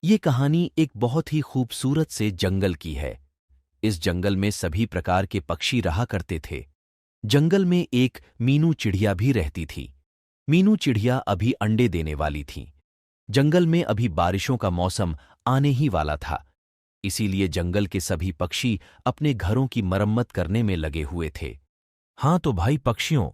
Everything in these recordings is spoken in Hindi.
ये कहानी एक बहुत ही खूबसूरत से जंगल की है। इस जंगल में सभी प्रकार के पक्षी रहा करते थे। जंगल में एक मीनू चिड़िया भी रहती थी। मीनू चिड़िया अभी अंडे देने वाली थी। जंगल में अभी बारिशों का मौसम आने ही वाला था, इसीलिए जंगल के सभी पक्षी अपने घरों की मरम्मत करने में लगे हुए थे। हाँ तो भाई पक्षियों,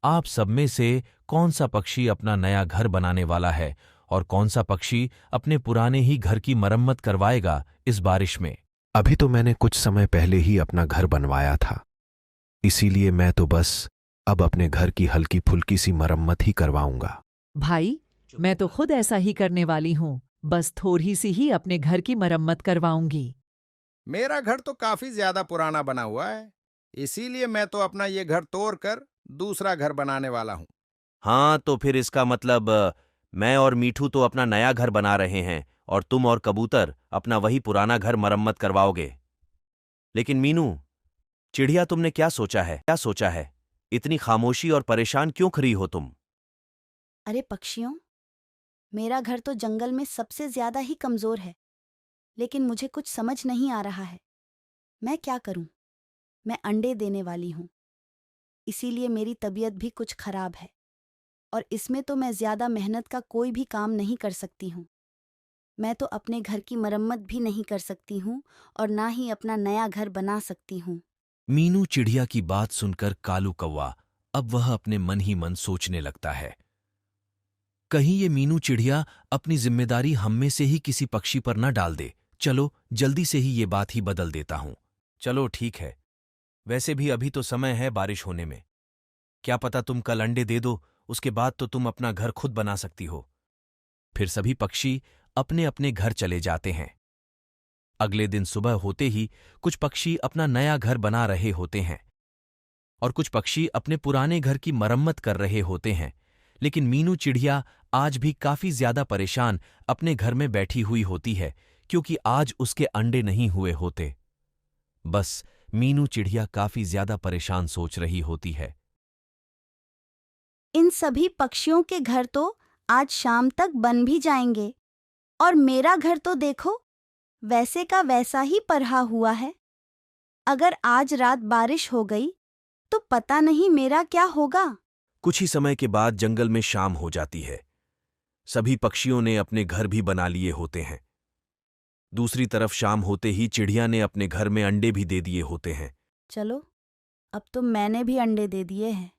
आप सब में से कौन सा पक्षी अपना नया घर बनाने वाला है और कौन सा पक्षी अपने पुराने ही घर की मरम्मत करवाएगा इस बारिश में? अभी तो मैंने कुछ समय पहले ही अपना घर बनवाया था, इसीलिए मैं तो बस अब अपने घर की हल्की फुल्की सी मरम्मत ही करवाऊंगा। भाई, मैं तो खुद ऐसा ही करने वाली हूँ। बस थोड़ी सी ही अपने घर की मरम्मत करवाऊंगी। मेरा घर तो काफी ज्यादा पुराना बना हुआ है, इसीलिए मैं तो अपना ये घर तोड़कर दूसरा घर बनाने वाला हूँ। हाँ तो फिर इसका मतलब मैं और मीठू तो अपना नया घर बना रहे हैं और तुम और कबूतर अपना वही पुराना घर मरम्मत करवाओगे। लेकिन मीनू चिड़िया, तुमने क्या सोचा है? इतनी खामोशी और परेशान क्यों खड़ी हो तुम? अरे पक्षियों, मेरा घर तो जंगल में सबसे ज्यादा ही कमजोर है, लेकिन मुझे कुछ समझ नहीं आ रहा है। मैं क्या करूं? मैं अंडे देने वाली हूं, इसीलिए मेरी तबीयत भी कुछ खराब है और इसमें तो मैं ज्यादा मेहनत का कोई भी काम नहीं कर सकती हूं। मैं तो अपने घर की मरम्मत भी नहीं कर सकती हूं और ना ही अपना नया घर बना सकती हूं। मीनू चिड़िया की बात सुनकर कालू कौवा अब वह अपने मन ही मन सोचने लगता है, कहीं ये मीनू चिड़िया अपनी जिम्मेदारी हम में से ही किसी पक्षी पर न डाल दे। चलो जल्दी से ही ये बात ही बदल देता हूं। चलो ठीक है, वैसे भी अभी तो समय है बारिश होने में। क्या पता तुम कल अंडे दे दो, उसके बाद तो तुम अपना घर खुद बना सकती हो। फिर सभी पक्षी अपने अपने घर चले जाते हैं। अगले दिन सुबह होते ही कुछ पक्षी अपना नया घर बना रहे होते हैं और कुछ पक्षी अपने पुराने घर की मरम्मत कर रहे होते हैं। लेकिन मीनू चिड़िया आज भी काफी ज्यादा परेशान अपने घर में बैठी हुई होती है, क्योंकि आज उसके अंडे नहीं हुए होते। बस मीनू चिड़िया काफी ज्यादा परेशान सोच रही होती है। इन सभी पक्षियों के घर तो आज शाम तक बन भी जाएंगे और मेरा घर तो देखो, वैसे का वैसा ही पड़ा हुआ है। अगर आज रात बारिश हो गई तो पता नहीं मेरा क्या होगा। कुछ ही समय के बाद जंगल में शाम हो जाती है। सभी पक्षियों ने अपने घर भी बना लिए होते हैं। दूसरी तरफ शाम होते ही चिड़िया ने अपने घर में अंडे भी दे दिए होते हैं। चलो, अब तो मैंने भी अंडे दे दिए हैं।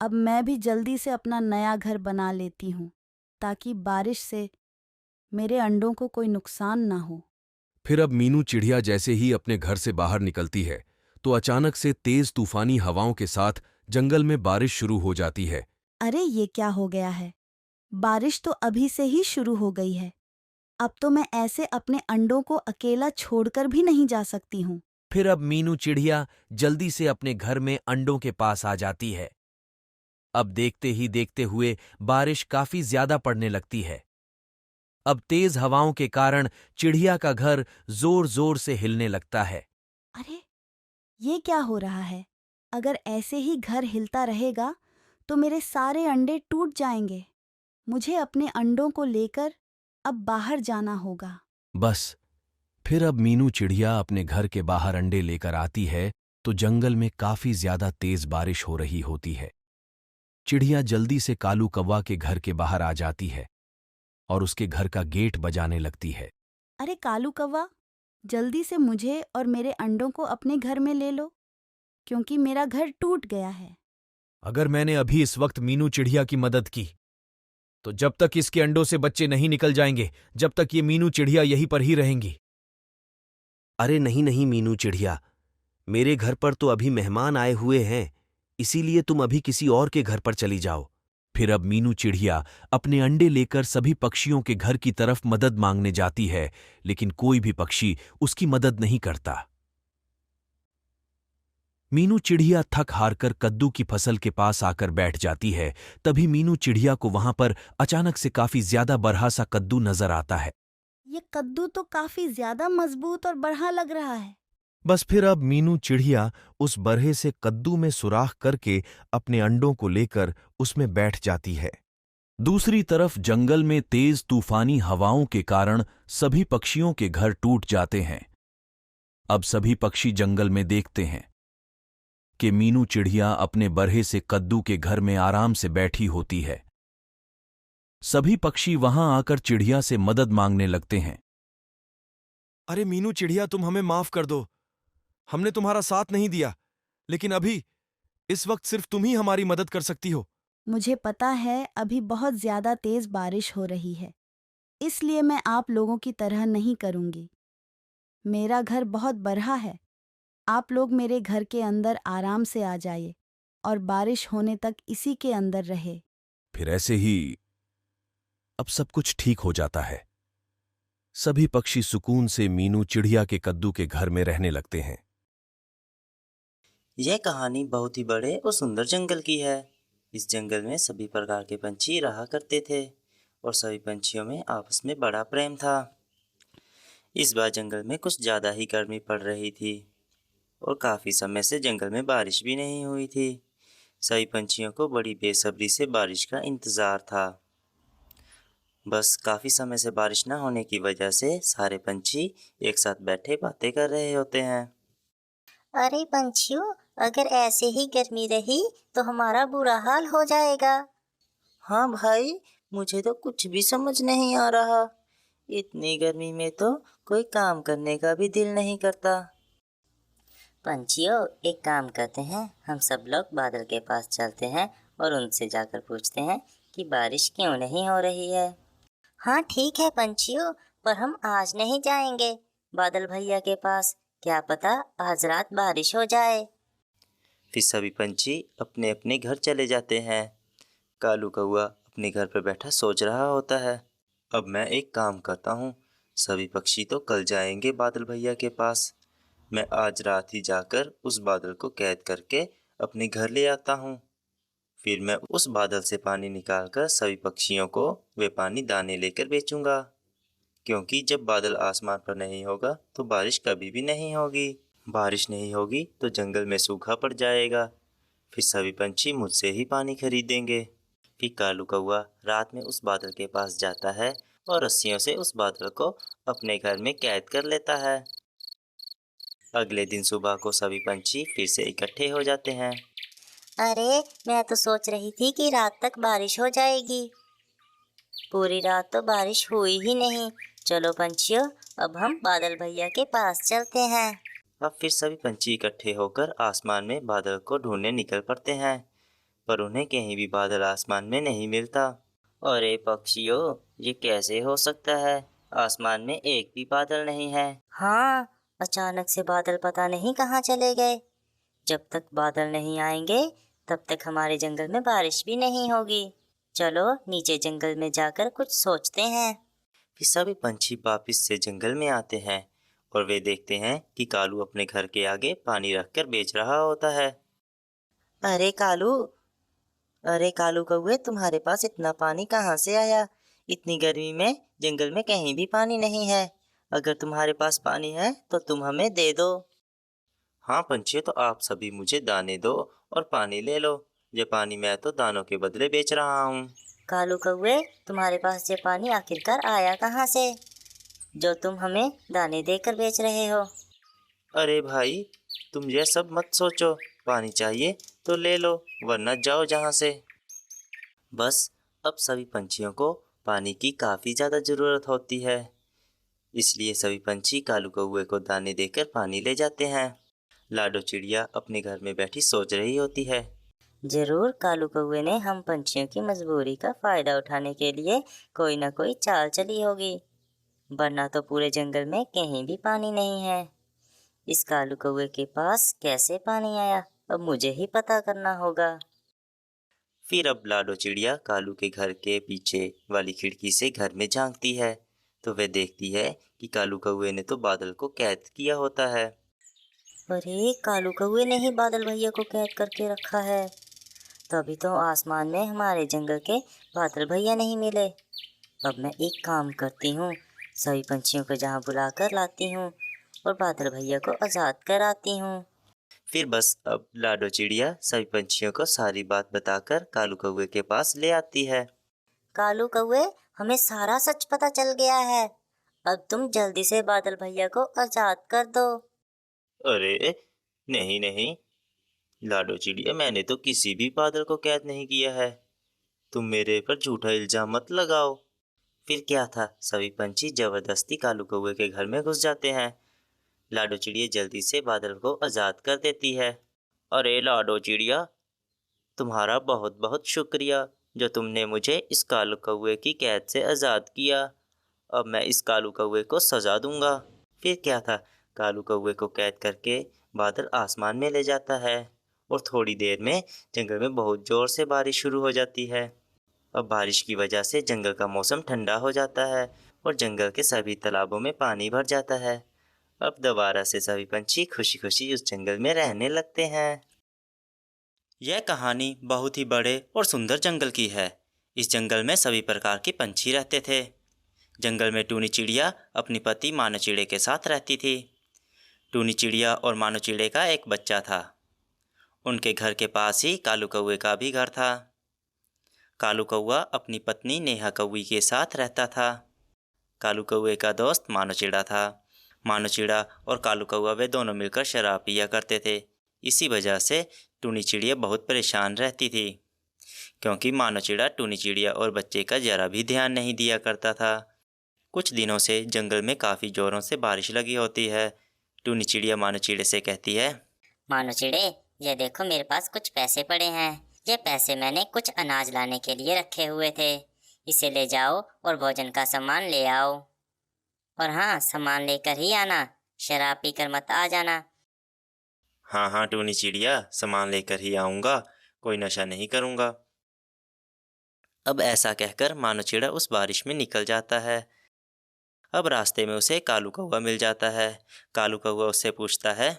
अब मैं भी जल्दी से अपना नया घर बना लेती हूँ, ताकि बारिश से मेरे अंडों को कोई नुकसान ना हो। फिर अब मीनू चिड़िया जैसे ही अपने घर से बाहर निकलती है तो अचानक से तेज तूफानी हवाओं के साथ जंगल में बारिश शुरू हो जाती है। अरे ये क्या हो गया है? बारिश तो अभी से ही शुरू हो गई है। अब तो मैं ऐसे अपने अंडों को अकेला छोड़कर भी नहीं जा सकती हूँ। फिर अब मीनू चिड़िया जल्दी से अपने घर में अंडों के पास आ जाती है। अब देखते ही देखते हुए बारिश काफी ज्यादा पड़ने लगती है। अब तेज हवाओं के कारण चिड़िया का घर जोर जोर से हिलने लगता है। अरे ये क्या हो रहा है? अगर ऐसे ही घर हिलता रहेगा तो मेरे सारे अंडे टूट जाएंगे। मुझे अपने अंडों को लेकर अब बाहर जाना होगा। बस फिर अब मीनू चिड़िया अपने घर के बाहर अंडे लेकर आती है तो जंगल में काफी ज्यादा तेज बारिश हो रही होती है। चिड़िया जल्दी से कालू कौवा के घर के बाहर आ जाती है और उसके घर का गेट बजाने लगती है। अरे कालू कौवा, जल्दी से मुझे और मेरे अंडों को अपने घर में ले लो, क्योंकि मेरा घर टूट गया है। अगर मैंने अभी इस वक्त मीनू चिड़िया की मदद की तो जब तक इसके अंडों से बच्चे नहीं निकल जाएंगे, जब तक ये मीनू चिड़िया यहीं पर ही रहेंगी। अरे नहीं नहीं मीनू चिड़िया, मेरे घर पर तो अभी मेहमान आए हुए हैं, इसीलिए तुम अभी किसी और के घर पर चली जाओ। फिर अब मीनू चिड़िया अपने अंडे लेकर सभी पक्षियों के घर की तरफ मदद मांगने जाती है, लेकिन कोई भी पक्षी उसकी मदद नहीं करता। मीनू चिड़िया थक हारकर कद्दू की फसल के पास आकर बैठ जाती है। तभी मीनू चिड़िया को वहां पर अचानक से काफी ज्यादा बरहा सा कद्दू नजर आता है। ये कद्दू तो काफी ज्यादा मजबूत और बढ़ा लग रहा है। बस फिर अब मीनू चिड़िया उस बरहे से कद्दू में सुराख करके अपने अंडों को लेकर उसमें बैठ जाती है। दूसरी तरफ जंगल में तेज तूफानी हवाओं के कारण सभी पक्षियों के घर टूट जाते हैं। अब सभी पक्षी जंगल में देखते हैं कि मीनू चिड़िया अपने बरहे से कद्दू के घर में आराम से बैठी होती है। सभी पक्षी वहां आकर चिड़िया से मदद मांगने लगते हैं। अरे मीनू चिड़िया, तुम हमें माफ कर दो। हमने तुम्हारा साथ नहीं दिया, लेकिन अभी इस वक्त सिर्फ तुम ही हमारी मदद कर सकती हो। मुझे पता है अभी बहुत ज्यादा तेज बारिश हो रही है, इसलिए मैं आप लोगों की तरह नहीं करूंगी। मेरा घर बहुत बड़ा है। आप लोग मेरे घर के अंदर आराम से आ जाइए और बारिश होने तक इसी के अंदर रहे। फिर ऐसे ही अब सब कुछ ठीक हो जाता है। सभी पक्षी सुकून से मीनू चिड़िया के कद्दू के घर में रहने लगते हैं। यह कहानी बहुत ही बड़े और सुंदर जंगल की है। इस जंगल में सभी प्रकार के पंछी रहा करते थे और सभी पंछियों में आपस में बड़ा प्रेम था। इस बार जंगल में कुछ ज़्यादा ही गर्मी पड़ रही थी और काफ़ी समय से जंगल में बारिश भी नहीं हुई थी। सभी पंछियों को बड़ी बेसब्री से बारिश का इंतज़ार था। बस काफ़ी समय से बारिश न होने की वजह से सारे पंछी एक साथ बैठे बातें कर रहे होते हैं। अरे पंछियों, अगर ऐसे ही गर्मी रही तो हमारा बुरा हाल हो जाएगा। हाँ भाई, मुझे तो कुछ भी समझ नहीं आ रहा। इतनी गर्मी में तो कोई काम करने का भी दिल नहीं करता। पंछियों, एक काम करते हैं, हम सब लोग बादल के पास चलते हैं और उनसे जाकर पूछते हैं कि बारिश क्यों नहीं हो रही है। हाँ ठीक है पंछियों, पर हम आज नहीं जाएंगे बादल भैया के पास। क्या पता आज रात बारिश हो जाए। फिर सभी पंछी अपने अपने घर चले जाते हैं। कालू कौआ अपने घर पर बैठा सोच रहा होता है, अब मैं एक काम करता हूँ। सभी पक्षी तो कल जाएंगे बादल भैया के पास। मैं आज रात ही जाकर उस बादल को कैद करके अपने घर ले आता हूँ। फिर मैं उस बादल से पानी निकालकर सभी पक्षियों को वे पानी दाने लेकर बेचूंगा, क्योंकि जब बादल आसमान पर नहीं होगा तो बारिश कभी भी नहीं होगी। बारिश नहीं होगी तो जंगल में सूखा पड़ जाएगा। फिर सभी पंछी मुझसे ही पानी खरीदेंगे। फिर कालू कौआ रात में उस बादल के पास जाता है और रस्सियों से उस बादल को अपने घर में कैद कर लेता है। अगले दिन सुबह को सभी पंछी फिर से इकट्ठे हो जाते हैं। अरे मैं तो सोच रही थी कि रात तक बारिश हो जाएगी, पूरी रात तो बारिश हुई ही नहीं। चलो पंछियों, अब हम बादल भैया के पास चलते हैं। अब फिर सभी पंछी इकट्ठे होकर आसमान में बादल को ढूंढने निकल पड़ते हैं, पर उन्हें कहीं भी बादल आसमान में नहीं मिलता। अरे पक्षियों, ये कैसे हो सकता है? आसमान में एक भी बादल नहीं है। हाँ, अचानक से बादल पता नहीं कहाँ चले गए। जब तक बादल नहीं आएंगे तब तक हमारे जंगल में बारिश भी नहीं होगी। चलो नीचे जंगल में जाकर कुछ सोचते हैं। फिर सभी पंछी वापिस से जंगल में आते हैं और वे देखते हैं कि कालू अपने घर के आगे पानी रखकर बेच रहा होता है। अरे कालू कौवे, तुम्हारे पास इतना पानी कहाँ से आया? इतनी गर्मी में जंगल में कहीं भी पानी नहीं है। अगर तुम्हारे पास पानी है तो तुम हमें दे दो। हाँ पंछियों, तो आप सभी मुझे दाने दो और पानी ले लो। ये पानी मैं तो दानों के बदले बेच रहा हूँ। कालू कौवे, तुम्हारे पास ये पानी आखिरकार आया कहाँ से, जो तुम हमें दाने देकर बेच रहे हो? अरे भाई, तुम ये सब मत सोचो। पानी चाहिए तो ले लो, वरना जाओ जहाँ से। बस अब सभी पंछियों को पानी की काफ़ी ज़्यादा ज़रूरत होती है, इसलिए सभी पंछी कालू कौवे को दाने देकर पानी ले जाते हैं। लाडो चिड़िया अपने घर में बैठी सोच रही होती है। जरूर कालू कौवे ने हम पंछियों की मजबूरी का फायदा उठाने के लिए कोई ना कोई चाल चली होगी, वरना तो पूरे जंगल में कहीं भी पानी नहीं है। इस कालू कौवे के पास कैसे पानी आया, अब मुझे ही पता करना होगा। फिर अब लाडो चिड़िया कालू के घर के पीछे वाली खिड़की से घर में झांकती है, तो वह देखती है कि कालू कौवे ने तो बादल को कैद किया होता है। अरे कालू कौवे ने ही बादल भैया को कैद करके रखा है, तभी तो आसमान में हमारे जंगल के बादल भैया नहीं मिले। अब मैं एक काम करती हूँ, सभी पंछियों को जहाँ बुलाकर लाती हूँ और बादल भैया को आज़ाद कराती हूँ। फिर बस अब लाडो चिड़िया सभी पंछियों को सारी बात बताकर कालू कौवे के पास ले आती है। कालू कौवे, हमें सारा सच पता चल गया है। अब तुम जल्दी से बादल भैया को आजाद कर दो। अरे नहीं नहीं लाडो चिड़िया, मैंने तो किसी भी बादल को कैद नहीं किया है। तुम मेरे पर झूठा इल्जाम मत लगाओ। फिर क्या था, सभी पंछी जबरदस्ती कालू कौवे के घर में घुस जाते हैं। लाडो चिड़िया जल्दी से बादल को आजाद कर देती है। अरे लाडो चिड़िया, तुम्हारा बहुत बहुत शुक्रिया जो तुमने मुझे इस कालू कौवे की कैद से आज़ाद किया। अब मैं इस कालू कौवे को सजा दूंगा। फिर क्या था, कालू कौवे को कैद करके बादल आसमान में ले जाता है और थोड़ी देर में जंगल में बहुत जोर से बारिश शुरू हो जाती है। अब बारिश की वजह से जंगल का मौसम ठंडा हो जाता है और जंगल के सभी तालाबों में पानी भर जाता है। अब दोबारा से सभी पंछी खुशी खुशी उस जंगल में रहने लगते हैं। यह कहानी बहुत ही बड़े और सुंदर जंगल की है। इस जंगल में सभी प्रकार के पंछी रहते थे। जंगल में टूनी चिड़िया अपनी पति मानो चिड़े के साथ रहती थी। टूनी चिड़िया और मानो चिड़े का एक बच्चा था। उनके घर के पास ही कालू कौवे का भी घर था। कालू कौवा अपनी पत्नी नेहा कौवी के साथ रहता था। कालू कौवे का दोस्त मानो चिड़ा था। मानो चिड़ा और कालू कौवा वे दोनों मिलकर शराब पिया करते थे। इसी वजह से टूनी चिड़िया बहुत परेशान रहती थी, क्योंकि मानो चिड़ा टूनी चिड़िया और बच्चे का जरा भी ध्यान नहीं दिया करता था। कुछ दिनों से जंगल में काफ़ी ज़ोरों से बारिश लगी होती है। टूनी चिड़िया मानो चिड़े से कहती है, मानो चिड़े, ये देखो मेरे पास कुछ पैसे पड़े हैं। ये पैसे मैंने कुछ अनाज लाने के लिए रखे हुए थे। इसे ले जाओ और भोजन का सामान ले आओ। और हाँ, सामान लेकर ही आना, शराब पीकर मत आ जाना। हाँ हाँ टूनी चिड़िया, सामान लेकर ही आऊँगा, कोई नशा नहीं करूँगा। अब ऐसा कहकर मानो चिड़ा उस बारिश में निकल जाता है। अब रास्ते में उसे कालू कौवा मिल जाता है। कालू कौवा उससे पूछता है,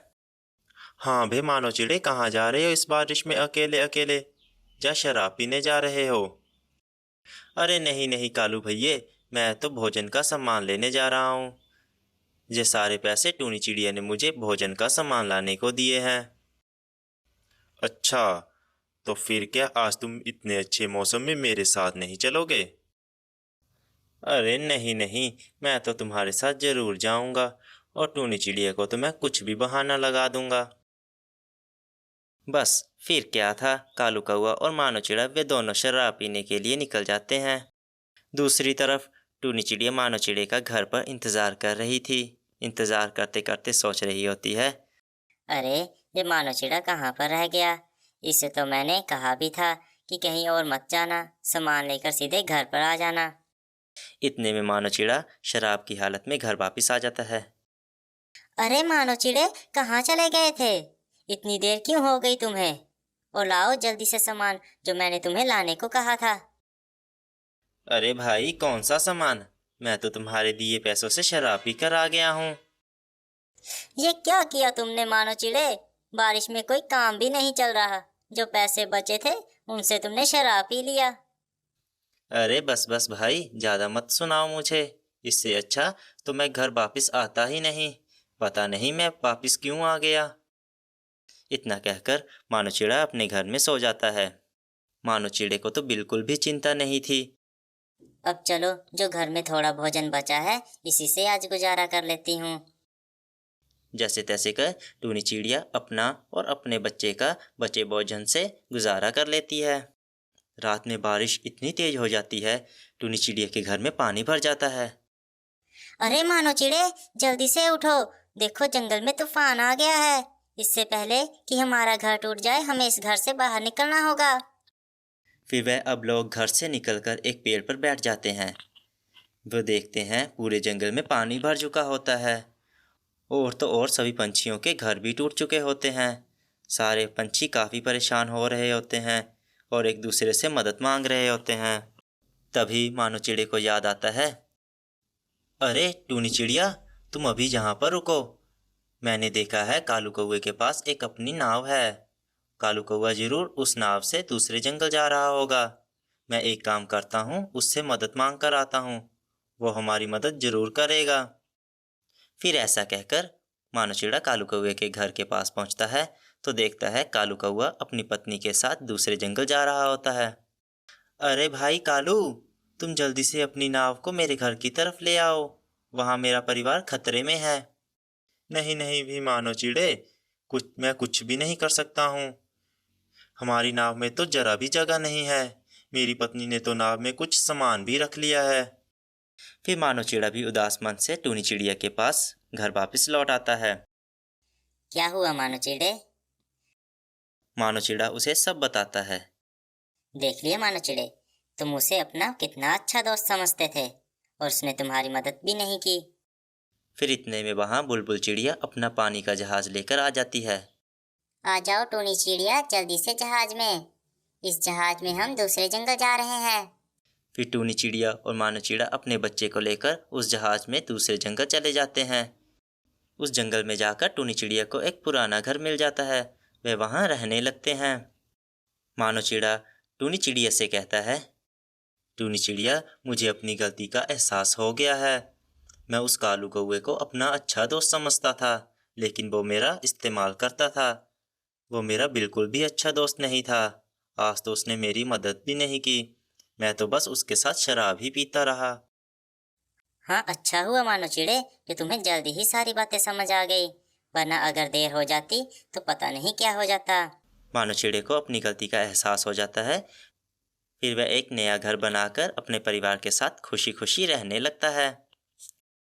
हाँ बे मानो चिड़े, कहाँ जा रहे हो इस बारिश में अकेले अकेले? क्या शराब पीने जा रहे हो? अरे नहीं नहीं कालू भैया, मैं तो भोजन का सामान लेने जा रहा हूँ। ये सारे पैसे टूनी चिड़िया ने मुझे भोजन का सामान लाने को दिए हैं। अच्छा, तो फिर क्या आज तुम इतने अच्छे मौसम में मेरे साथ नहीं चलोगे? अरे नहीं नहीं, मैं तो तुम्हारे साथ जरूर जाऊंगा और टूनी चिड़िया को तो मैं कुछ भी बहाना लगा दूंगा। बस फिर क्या था, कालू कौवा और मानो चिड़ा वे दोनों शराब पीने के लिए निकल जाते हैं। दूसरी तरफ टूनी चिड़िया मानो चिड़े का घर पर इंतज़ार कर रही थी। इंतज़ार करते करते सोच रही होती है, अरे ये मानो चिड़ा कहाँ पर रह गया? इसे तो मैंने कहा भी था कि कहीं और मत जाना, सामान लेकर सीधे घर पर आ जाना। इतने में मानो चिड़ा शराब की हालत में घर वापस आ जाता है। अरे मानो चिड़े, कहाँ चले गए थे? इतनी देर क्यों हो गई तुम्हें? और लाओ जल्दी से सामान जो मैंने तुम्हें लाने को कहा था। अरे भाई, कौन सा सामान? मैं तो तुम्हारे दिए पैसों से शराब पी कर आ गया हूँ। ये क्या किया तुमने मानो चिड़े? बारिश में कोई काम भी नहीं चल रहा, जो पैसे बचे थे उनसे तुमने शराब पी लिया। अरे बस बस भाई, ज़्यादा मत सुनाओ मुझे। इससे अच्छा तो मैं घर वापस आता ही नहीं। पता नहीं मैं वापस क्यों आ गया। इतना कहकर मानो चिड़ा अपने घर में सो जाता है। मानो चिड़े को तो बिल्कुल भी चिंता नहीं थी। अब चलो, जो घर में थोड़ा भोजन बचा है इसी से आज गुजारा कर लेती हूँ। जैसे तैसे कर टूनी चिड़िया अपना और अपने बच्चे का बचे भोजन से गुजारा कर लेती है। रात में बारिश इतनी तेज हो जाती है, टूनी चिड़िया के घर में पानी भर जाता है। अरे मानो चिड़े, जल्दी से उठो, देखो जंगल में तूफान आ गया है। इससे पहले कि हमारा घर टूट जाए, हमें इस घर से बाहर निकलना होगा। फिर वह अब लोग घर से निकलकर एक पेड़ पर बैठ जाते हैं। वो देखते हैं पूरे जंगल में पानी भर चुका होता है और तो और सभी पंछियों के घर भी टूट चुके होते हैं। सारे पंछी काफ़ी परेशान हो रहे होते हैं और एक दूसरे से मदद मांग रहे होते हैं। तभी मानो चिड़े को याद आता है, अरे टूनी चिड़िया, तुम अभी यहाँ पर रुको। मैंने देखा है कालू कौवे के पास एक अपनी नाव है। कालू कौवा जरूर उस नाव से दूसरे जंगल जा रहा होगा। मैं एक काम करता हूँ, उससे मदद मांग कर आता हूँ, वो हमारी मदद जरूर करेगा। फिर ऐसा कहकर मानो चिड़ा कालू कौवे के घर के पास पहुँचता है तो देखता है कालू कौवा अपनी पत्नी के साथ दूसरे जंगल जा रहा होता है। अरे भाई कालू, तुम जल्दी से अपनी नाव को मेरे घर की तरफ ले आओ, वहाँ मेरा परिवार खतरे में है। नहीं नहीं भी मानो चिड़े, मैं कुछ भी नहीं कर सकता हूँ। हमारी नाव में तो जरा भी जगह नहीं है। मेरी पत्नी ने तो नाव में कुछ सामान भी रख लिया है। फिर मानो चिड़ा भी उदास मन से टूनी चिड़िया के पास घर वापस लौट आता है। क्या हुआ मानो चिड़े? मानो चिड़ा उसे सब बताता है। देख लिया मानो चिड़े, तुम उसे अपना कितना अच्छा दोस्त समझते थे और उसने तुम्हारी मदद भी नहीं की। फिर इतने में वहाँ बुलबुल चिड़िया अपना पानी का जहाज लेकर आ जाती है। आ जाओ टूनी चिड़िया, जल्दी से जहाज में। इस जहाज में हम दूसरे जंगल जा रहे हैं। फिर टूनी चिड़िया और मानो चिड़ा अपने बच्चे को लेकर उस जहाज में दूसरे जंगल चले जाते हैं। उस जंगल में जाकर टूनी चिड़िया को एक पुराना घर मिल जाता है। वे वहाँ रहने लगते हैं। मानो चिड़ा टूनी चिड़िया से कहता है, टूनी चिड़िया, मुझे अपनी गलती का एहसास हो गया है। मैं उस कालू कौवे को अपना अच्छा दोस्त समझता था, लेकिन वो मेरा इस्तेमाल करता था। वो मेरा बिल्कुल भी अच्छा दोस्त नहीं था। आज तो उसने मेरी मदद भी नहीं की। मैं तो बस उसके साथ शराब ही पीता रहा। हाँ, अच्छा हुआ मानो चिड़े कि तुम्हें जल्दी ही सारी बातें समझ आ गई, वरना अगर देर हो जाती तो पता नहीं क्या हो जाता। मानो चिड़े को अपनी गलती का एहसास हो जाता है। फिर वह एक नया घर बनाकर अपने परिवार के साथ खुशी खुशी रहने लगता है।